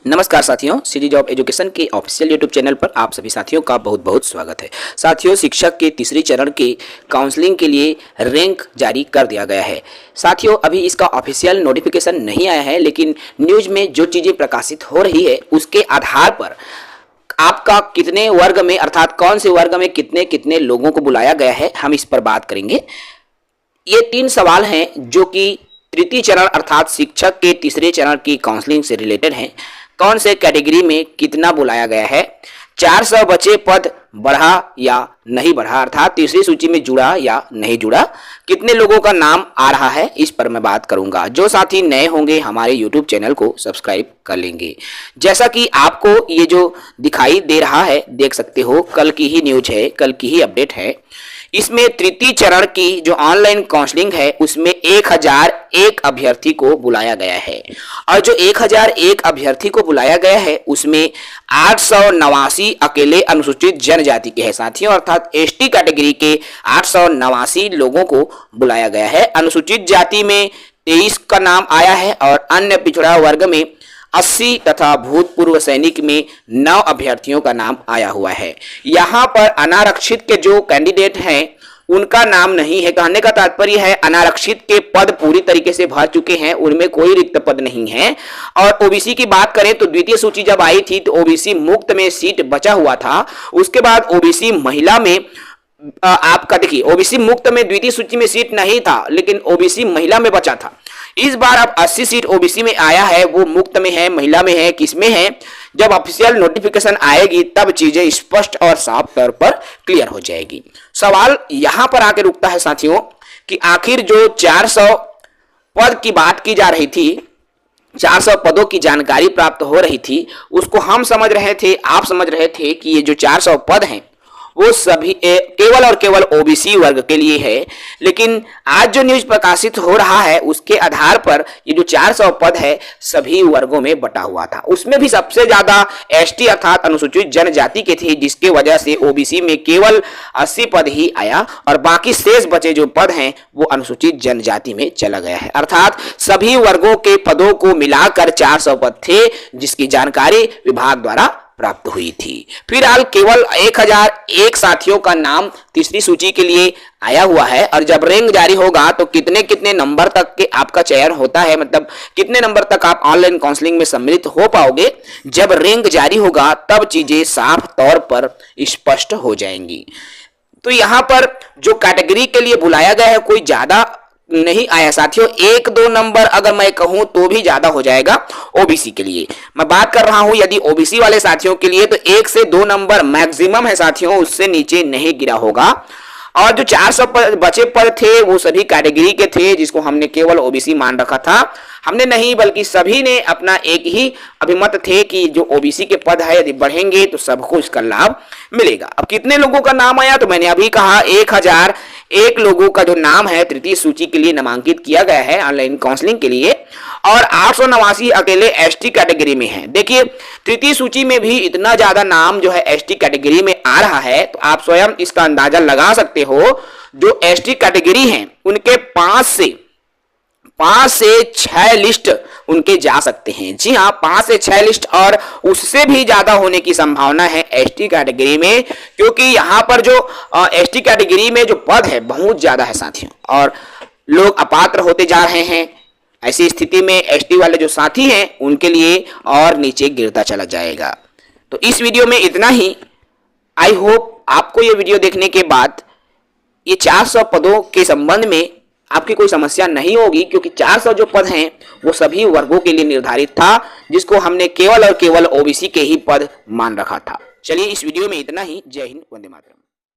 नमस्कार साथियों, city job education के ऑफिशियल यूट्यूब चैनल पर आप सभी साथियों का बहुत बहुत स्वागत है। साथियों, शिक्षक के तीसरे चरण के काउंसलिंग के लिए रैंक जारी कर दिया गया है। साथियों, अभी इसका ऑफिशियल नोटिफिकेशन नहीं आया है, लेकिन न्यूज में जो चीज़ें प्रकाशित हो रही है उसके आधार पर आपका कितने वर्ग में अर्थात कौन से वर्ग में कितने कितने लोगों को बुलाया गया है, हम इस पर बात करेंगे। ये 3 सवाल हैं जो कि तृतीय चरण अर्थात शिक्षक के तीसरे चरण की काउंसलिंग से रिलेटेड हैं। कौन से कैटेगरी में कितना बुलाया गया है, 400 बचे पद बढ़ा या नहीं बढ़ा अर्थात तीसरी सूची में जुड़ा या नहीं जुड़ा, कितने लोगों का नाम आ रहा है, इस पर मैं बात करूंगा। जो साथी नए होंगे हमारे YouTube चैनल को सब्सक्राइब कर लेंगे। जैसा कि आपको ये जो दिखाई दे रहा है देख सकते हो, कल की ही न्यूज है, कल की ही अपडेट है। इसमें तृतीय चरण की जो ऑनलाइन काउंसलिंग है उसमें 1001 अभ्यर्थी को बुलाया गया है और जो 1001 अभ्यर्थी को बुलाया गया है उसमें 889 अकेले अनुसूचित जनजाति के हैं साथियों, अर्थात एसटी कैटेगरी के 889 लोगों को बुलाया गया है। अनुसूचित जाति में 23 का नाम आया है और अन्य पिछड़ा वर्ग में 80 तथा भूतपूर्व सैनिक में 9 अभ्यर्थियों का नाम आया हुआ है। यहाँ पर अनारक्षित के जो कैंडिडेट हैं उनका नाम नहीं है। कहने का तात्पर्य है अनारक्षित के पद पूरी तरीके से भर चुके हैं, उनमें कोई रिक्त पद नहीं है। और ओबीसी की बात करें तो द्वितीय सूची जब आई थी तो ओबीसी मुक्त में सीट बचा हुआ था। उसके बाद ओबीसी महिला में आपका देखिए, ओबीसी मुक्त में द्वितीय सूची में सीट नहीं था लेकिन ओबीसी महिला में बचा था। इस बार अब 80 सीट ओबीसी में आया है, वो मुक्त में है, महिला में है, किसमें है, जब ऑफिशियल नोटिफिकेशन आएगी तब चीजें स्पष्ट और साफ तौर पर क्लियर हो जाएगी। सवाल यहां पर आके रुकता है साथियों कि आखिर जो 400 पद की बात की जा रही थी, 400 पदों की जानकारी प्राप्त हो रही थी, उसको हम समझ रहे थे, आप समझ रहे थे कि ये जो 400 पद हैं वो सभी केवल और केवल ओबीसी वर्ग के लिए है। लेकिन आज जो न्यूज प्रकाशित हो रहा है उसके आधार पर ये जो 400 पद है सभी वर्गों में बटा हुआ था। उसमें भी सबसे ज्यादा एसटी अर्थात अनुसूचित जनजाति के थे, जिसके वजह से ओबीसी में केवल 80 पद ही आया और बाकी शेष बचे जो पद हैं वो अनुसूचित जनजाति में चला गया है। अर्थात सभी वर्गों के पदों को मिलाकर 400 पद थे जिसकी जानकारी विभाग द्वारा प्राप्त हुई थी। फिलहाल केवल 1001 साथियों का नाम तीसरी सूची के लिए आया हुआ है और जब रैंक जारी होगा तो कितने कितने नंबर तक के आपका चयन होता है, मतलब कितने नंबर तक आप ऑनलाइन काउंसलिंग में सम्मिलित हो पाओगे, जब रैंक जारी होगा तब चीजें साफ तौर पर स्पष्ट हो जाएंगी। तो यहां पर जो कैटेगरी के लिए बुलाया गया है कोई ज्यादा नहीं आया साथियों, 1-2 नंबर अगर मैं कहूं तो भी ज्यादा हो जाएगा ओबीसी के लिए। मैं बात कर रहा हूं यदि ओबीसी वाले साथियों के लिए तो 1 से 2 नंबर मैक्सिमम है साथियों, उससे नीचे नहीं गिरा होगा। और जो 400 बचे पद थे वो सभी कैटेगरी के थे जिसको हमने केवल ओबीसी मान रखा था। हमने नहीं बल्कि सभी ने अपना एक ही अभिमत थे कि जो ओबीसी के पद है यदि बढ़ेंगे तो सबको इसका लाभ मिलेगा। अब कितने लोगों का नाम आया तो मैंने अभी कहा 1001 लोगों का जो नाम है तृतीय सूची के लिए नामांकित किया गया है ऑनलाइन काउंसलिंग के लिए और 889 अकेले एसटी कैटेगरी में है। देखिए तृतीय सूची में भी इतना ज्यादा नाम जो है एसटी कैटेगरी में आ रहा है तो आप स्वयं इसका अंदाजा लगा सकते हो। जो एसटी कैटेगरी हैं उनके 5 से 6 लिस्ट उनके जा सकते हैं। जी हाँ, 5 से 6 लिस्ट और उससे भी ज्यादा होने की संभावना है एसटी कैटेगरी में, क्योंकि यहां पर जो एसटी कैटेगरी में जो पद है बहुत ज्यादा है साथियों और लोग अपात्र होते जा रहे हैं। ऐसी स्थिति में एसटी वाले जो साथी हैं उनके लिए और नीचे गिरता चला जाएगा। तो इस वीडियो में इतना ही। आई होप आपको ये वीडियो देखने के बाद ये 400 पदों के संबंध में आपकी कोई समस्या नहीं होगी, क्योंकि 400 जो पद हैं वो सभी वर्गों के लिए निर्धारित था, जिसको हमने केवल और केवल ओबीसी के ही पद मान रखा था। चलिए इस वीडियो में इतना ही। जय हिंद, वंदे मातरम।